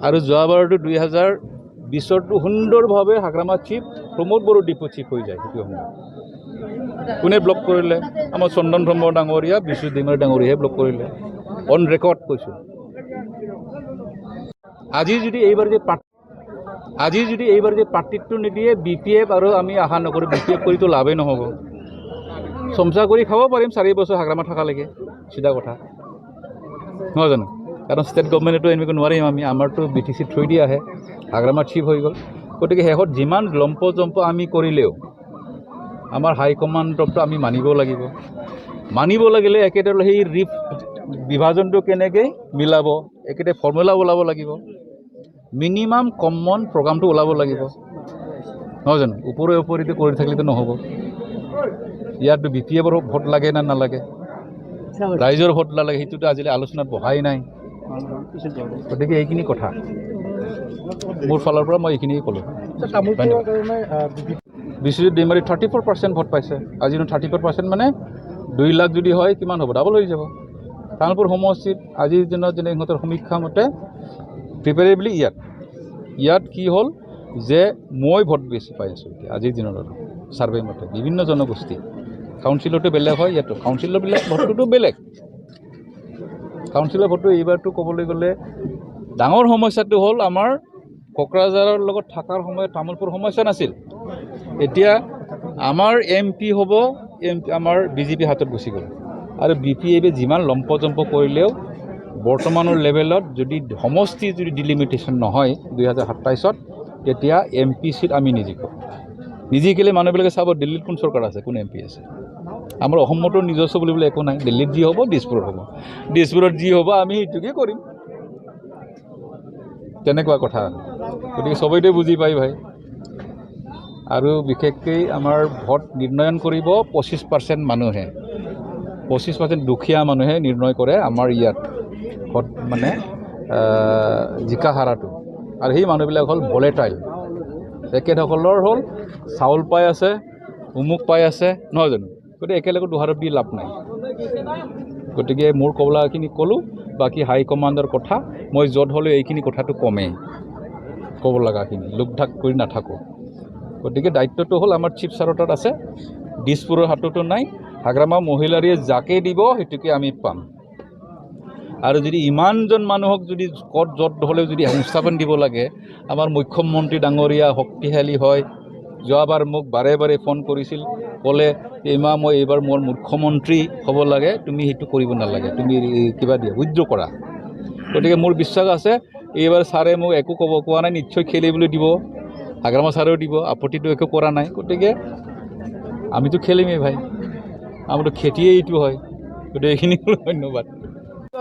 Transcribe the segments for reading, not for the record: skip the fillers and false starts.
আৰু যোৱাবাৰটো 2020 সুন্দৰভাৱে Hagrama chief Pramod Boro deputy chief হৈ যায় সেইটো সময়ত কোনে ব্লক কৰিলে আমাৰ চন্দন ব্ৰহ্ম ডাঙৰীয়া বিশ্বজিৎ দৈমাৰী ডাঙৰীয়াহে ব্লক কৰিলে অন ৰেকৰ্ড কৈছোঁ আজি যদি এইবাৰ যে পাৰ্টিটো নিদিয়ে BPF আৰু আমি আশা নকৰোঁ BPF কৰিতো লাভেই নহ'ব চমচা কৰি খাব পাৰিম 4 বছৰ হাগ্ৰামা থকালৈকে চিধা কথা নহয় জানো কাৰণ ষ্টেট গভৰ্ণমেণ্টেতো এনেকৈ নোৱাৰিম আমি আমাৰতো BTC থ্ৰু দি আহে হাগ্ৰামা চিফ হৈ গ'ল গতিকে শেষত যিমান লম্প জম্প আমি কৰিলেও আমাৰ হাইকমাণ্ডকতো আমি মানিব লাগিলে একেদৰে সেই বিভাজনটো কেনেকৈ মিলাব একেটা ফৰ্মুলা ওলাব লাগিব মিনিমাম কমন প্ৰগ্ৰামটো ওলাব লাগিব নহয় জানো ওপৰিটো কৰি থাকিলেতো নহ'ব ইয়াততো BPFৰ ভোট লাগে না নালাগে ৰাইজৰ ভোট নালাগে সেইটোতো আজিলৈ আলোচনাত বহাই নাই গতিকে এইখিনি কথা মোৰ ফালৰ পৰা মই এইখিনিয়ে ক'লোঁ বিশ্বজিৎ দৈমাৰী 34% ভোট পাইছে আজি 34% মানে 2 লাখ যদি হয় কিমান হ'ব ডাবল হৈ যাব তামোলপুৰ সমষ্টিত আজিৰ দিনত যেনে ইহঁতৰ সমীক্ষা মতে প্ৰিপেৰেবলি ইয়াত কি হ'ল যে মই ভোট বেছি পাই আছোঁ এতিয়া আজিৰ দিনত ছাৰ্ভে মতে বিভিন্ন জনগোষ্ঠী কাউন্সিলৰটো বেলেগ হয় ইয়াতো কাউন্সিলৰবিলাক ভোটটোতো বেলেগ কাউন্সিলৰ ভোটটো এইবাৰটো ক'বলৈ গ'লে ডাঙৰ সমস্যাটো হ'ল আমাৰ কোকৰাঝাৰৰ লগত থকাৰ সময়ত তামোলপুৰ সমস্যা নাছিল এতিয়া আমাৰ MP হ'ব আমাৰ BJP হাতত গুচি গ'ল আৰু BPFে যিমান লম্প জম্প কৰিলেও বৰ্তমানৰ লেভেলত যদি সমষ্টি যদি ডিলিমিটেশ্যন নহয় 2027ত তেতিয়া MP চিট আমি নিজিকিলে মানুহবিলাকে চাব দিল্লীত কোন চৰকাৰ আছে কোন MP আছে আমাৰ অসমতো নিজস্ব বুলিবলৈ একো নাই দিল্লীত যি হ'ব দিছপুৰত যি হ'ব আমি সেইটোকে কৰিম তেনেকুৱা কথা গতিকে সবেইটো বুজি পাই ভাই আৰু বিশেষকৈ আমাৰ ভোট নিৰ্ণয়ন কৰিব 25% মানুহে 25% দুখীয়া মানুহে নিৰ্ণয় কৰে আমাৰ ইয়াত ভোট মানে জিকা হাৰাটো আৰু সেই মানুহবিলাক হ'ল ভলেটাইল তেখেতসকলৰ হ'ল চাউল পাই আছে উমুক পাই আছে নহয় জানো গতিকে একেলগে দুহাৰত দি লাভ নাই গতিকে মোৰ ক'বলগীয়াখিনি ক'লোঁ বাকী হাইকমাণ্ডৰ কথা মই য'ত হ'লেও এইখিনি কথাটো কমেই ক'ব লগাখিনি লোকঢাক কৰি নাথাকোঁ গতিকে দায়িত্বটো হ'ল আমাৰ চিফ ছাৰৰ তাত আছে দিছপুৰৰ হাততো নাই হাগ্ৰামা মহিলাৰীয়ে যাকে দিব সেইটোকে আমি পাম আৰু যদি ইমানজন মানুহক যদি য'ত হ'লেও যদি সংস্থাপন দিব লাগে আমাৰ মুখ্যমন্ত্ৰী ডাঙৰীয়া শক্তিশালী হয় যোৱাবাৰ মোক বাৰে ফোন কৰিছিল ক'লে মই এইবাৰ মোৰ মুখ্যমন্ত্ৰী হ'ব লাগে তুমি সেইটো কৰিব নালাগে তুমি কিবা দিয়া উইথড্ৰ কৰা গতিকে মোৰ বিশ্বাস আছে এইবাৰ ছাৰে মোক একো কোৱা নাই নিশ্চয় খেলিবলৈ দিব হাগ্ৰামা ছাৰেও দিব আপত্তিটো একো কৰা নাই গতিকে আমিতো খেলিমেই ভাই আমাৰতো খেতিয়ে এইটো হয় গতিকে এইখিনি ধন্যবাদ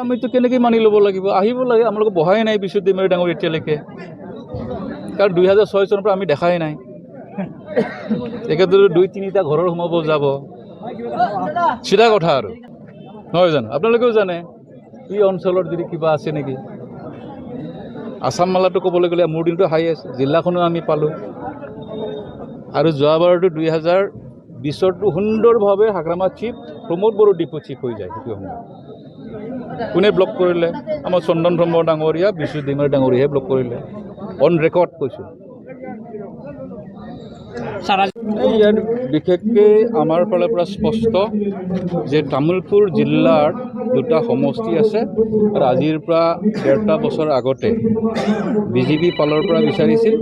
আমিতো কেনেকৈ মানি ল'ব লাগিব আহিব লাগে আমালোকে বহাই নাই বিশ্বজিৎ দৈমাৰী ডাঙৰ এতিয়ালৈকে কাৰণ 2006 চনৰ পৰা আমি দেখাই নাই একেদৰে 2-3টা ঘৰৰ সোমাব যাব চিধা কথা আৰু নহয় জানো আপোনালোকেও জানে এই অঞ্চলত যদি কিবা আছে নেকি আছাম মালাটো ক'বলৈ গ'লে মোৰ দিনটো হাইয়েষ্ট জিলাখনো আমি পালোঁ আৰু যোৱাবাৰটো 2020 সুন্দৰভাৱে Hagrama chief Pramod Boro deputy chief হৈ যায় সেইটো সময়ত কোনে ব্লক কৰিলে আমাৰ চন্দন ব্ৰহ্ম ডাঙৰীয়া বিশ্বজিৎ দৈমাৰী ডাঙৰীয়াহে ব্লক কৰিলে অন ৰেকৰ্ড কৈছোঁ ইয়াত বিশেষকৈ আমাৰ ফালৰ পৰা স্পষ্ট যে তামোলপুৰ জিলাৰ 2টা সমষ্টি আছে আৰু আজিৰ পৰা 1.5টা বছৰ আগতে BJP ফালৰ পৰা বিচাৰিছিল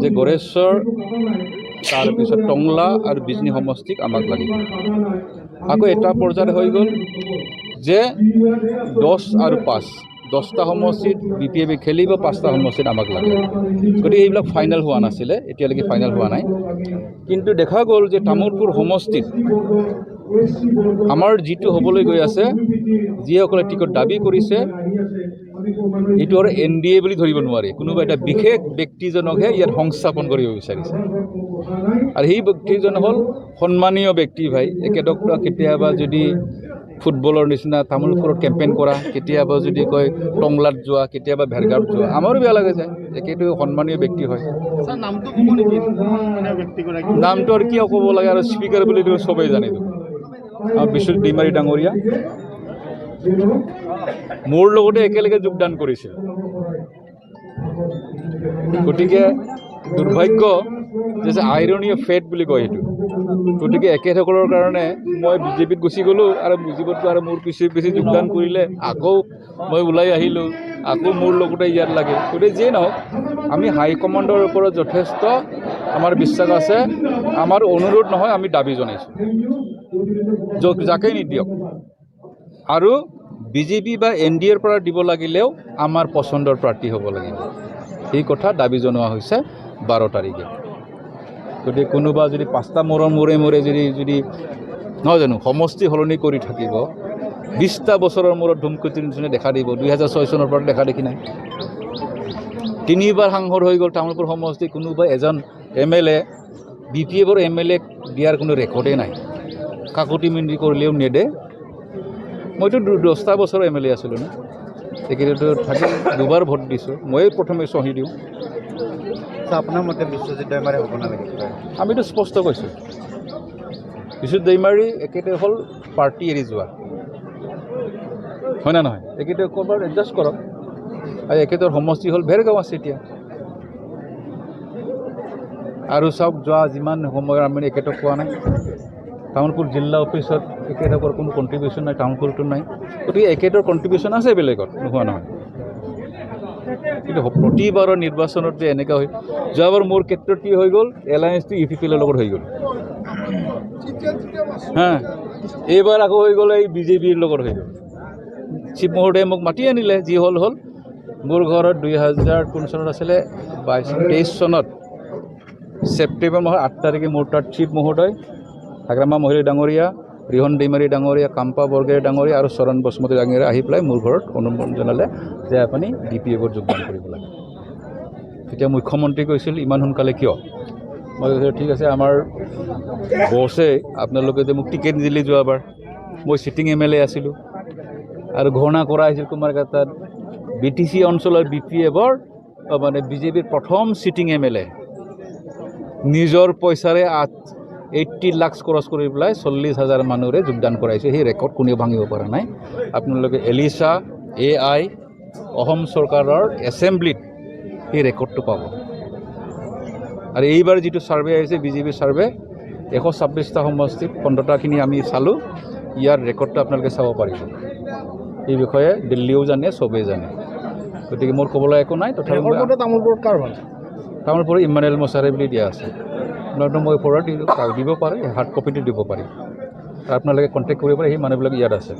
যে গড়েশ্বৰ তাৰপিছত টংলা আৰু বিজনী সমষ্টিক আমাক লাগিব আকৌ এটা পৰ্যায়ত হৈ গ'ল যে 10 আৰু 5 10টা সমষ্টিত BPFে খেলিব 5টা সমষ্টিত আমাক লাগে গতিকে এইবিলাক ফাইনেল হোৱা নাছিলে এতিয়ালৈকে ফাইনেল হোৱা নাই কিন্তু দেখা গ'ল যে তামোলপুৰ সমষ্টিত আমাৰ যিটো হ'বলৈ গৈ আছে যিসকলে টিকট দাবী কৰিছে এইটো আৰু NDA বুলি ধৰিব নোৱাৰি কোনোবা এটা বিশেষ ব্যক্তিজনকহে ইয়াত সংস্থাপন কৰিব বিচাৰিছে আৰু সেই ব্যক্তিজন হ'ল সন্মানীয় ব্যক্তি ভাই একেদক্ত কেতিয়াবা যদি ফুটবলৰ নিচিনা তামোলপুৰত কেম্পেইন কৰা কেতিয়াবা যদি কয় টংলাত যোৱা কেতিয়াবা ভেৰগাঁৱত যোৱা আমাৰো বেয়া লাগে যায় একেটো সন্মানীয় ব্যক্তি হয় নামটো আৰু কিয় ক'ব লাগে আৰু স্পীকাৰ বুলি চবেই জানিব বিশ্বজিৎ দৈমাৰী ডাঙৰীয়া মোৰ লগতে একেলগে যোগদান কৰিছিল। গতিকে দুৰ্ভাগ্য যে আইৰনি অফ ফেট বুলি কয় সেইটো। গতিকে একেসকলৰ কাৰণে মই বিজেপিত গুচি গ'লোঁ আৰু বিজেপিত আৰু মোৰ পিছে যোগদান কৰিলে আকৌ মই ওলাই আহিলোঁ, আকৌ মোৰ লগতে ইয়াত লাগে। গতিকে যিয়ে নহওক আমি হাইকমাণ্ডৰ ওপৰত যথেষ্ট আমাৰ বিশ্বাস আছে। আমাৰ অনুৰোধ নহয়, আমি দাবী জনাইছোঁ যাকেই নিদিয়ক, আৰু বিজেপি বা NDAৰ পৰা দিব লাগিলেও আমাৰ পচন্দৰ প্ৰাৰ্থী হ'ব লাগিব। এই কথা দাবী জনোৱা হৈছে 12 তাৰিখে। গতিকে কোনোবা যদি 5টা মূৰৰ মূৰে মূৰে যদি নহয় জানো সমষ্টি সলনি কৰি থাকিব, 20টা বছৰৰ মূৰত ধুমকুটিৰ নিচিনা দেখা দিব। 2006 চনৰ পৰা দেখা দেখি নাই। 3বাৰ সাংসদ হৈ গ'ল তামোলপুৰ সমষ্টি, কোনোবা এজন MLA BPFৰ MLA দিয়াৰ কোনো ৰেকৰ্ডেই নাই। কাকতি মিনতি কৰিলেও নেদে। মইতো 10টা বছৰ MLA আছিলোঁ ন, তেখেতেতো থাকি 2বাৰ ভোট দিছোঁ, ময়ে প্ৰথমে চহি দিওঁ। আপোনাৰ মতে বিশ্বজিৎ দৈমাৰী হ'ব নালাগে? আমিতো স্পষ্ট কৈছোঁ, বিশ্বজিৎ দৈমাৰী একেতে হ'ল পাৰ্টি এৰি যোৱা, হয় না নহয়? একেতে ক'ৰবাত এডজাষ্ট কৰক। আৰু একেতৰ সমষ্টি হ'ল ভেৰগাঁও আছে এতিয়া। আৰু চাওক যোৱা যিমান সময়ৰ আমি একেতক পোৱা নাই। তামোলপুৰ জিলা অফিচত একেতকৰ কোনো কণ্ট্ৰিবিউশ্যন নাই, তামোলপুৰটো নাই। গতিকে একেতৰ কণ্ট্ৰিবিউশ্যন আছে বেলেগত, নোহোৱা নহয়। কিন্তু প্ৰতিবাৰৰ নিৰ্বাচনত যে এনেকুৱা হয়, যোৱাবাৰ মোৰ ক্ষেত্ৰত কি হৈ গ'ল, এলায়েন্সটো UPPৰ লগত হৈ গ'ল। এইবাৰ আকৌ হৈ গ'ল এই BJPৰ লগত হৈ গ'ল। শিৱ মহোদয়ে মোক মাতি আনিলে, যি হ'ল হ'ল। মোৰ ঘৰত 2000 চনত আছিলে 23 চনত ছেপ্টেম্বৰ মাহৰ 8 তাৰিখে মোৰ তাত শিৱ মহোদয়, হাগ্ৰামা মহিলা ডাঙৰীয়া, ৰিহন দৈমাৰী ডাঙৰীয়া, কাম্পা বৰগোহাঁই ডাঙৰীয়া আৰু চৰণ বসুমতী ডাঙৰীয়া আহি পেলাই মোৰ ঘৰত অনুমোদন জনালে যে আপুনি BPFত যোগদান কৰিব লাগে। তেতিয়া মুখ্যমন্ত্ৰী কৈছিল ইমান সোনকালে কিয়? মই কৈছোঁ ঠিক আছে, আমাৰ বছে আপোনালোকে যে মোক টিকেট নিদিলে যোৱাবাৰ, মই চিটিং MLA আছিলোঁ আৰু ঘোষণা কৰা হৈছিল কুমাৰঘাটত BTC অঞ্চলৰ BPFৰ মানে বিজেপিৰ প্ৰথম চিটিং MLA নিজৰ পইচাৰে 80 লাখ খৰচ কৰি পেলাই 40,000 মানুহৰে যোগদান কৰাইছে। সেই ৰেকৰ্ড কোনেও ভাঙিব পৰা নাই। আপোনালোকে এলিছা AI অসম চৰকাৰৰ এছেম্বলিত সেই ৰেকৰ্ডটো পাব। আৰু এইবাৰ যিটো ছাৰ্ভে আহিছে বিজেপিৰ ছাৰ্ভে, 126টা সমষ্টিত 15টাখিনি আমি চালোঁ। ইয়াৰ ৰেকৰ্ডটো আপোনালোকে চাব পাৰিব। এই বিষয়ে দিল্লীও জানে, চবেই জানে। গতিকে মোৰ ক'বলৈ একো নাই। তথাপিও তামোলপুৰত কাৰ ভাল? তামোলপুৰত ইমানুৱেল মছাৰে বুলি দিয়া আছে। আপোনালোকে মই ফৰৱাৰ্ড দিব পাৰে, হাৰ্ড কপিটো দিব পাৰিম। আপোনালোকে কণ্টেক্ট কৰিব পাৰে, সেই মানুহবিলাক ইয়াত আছে।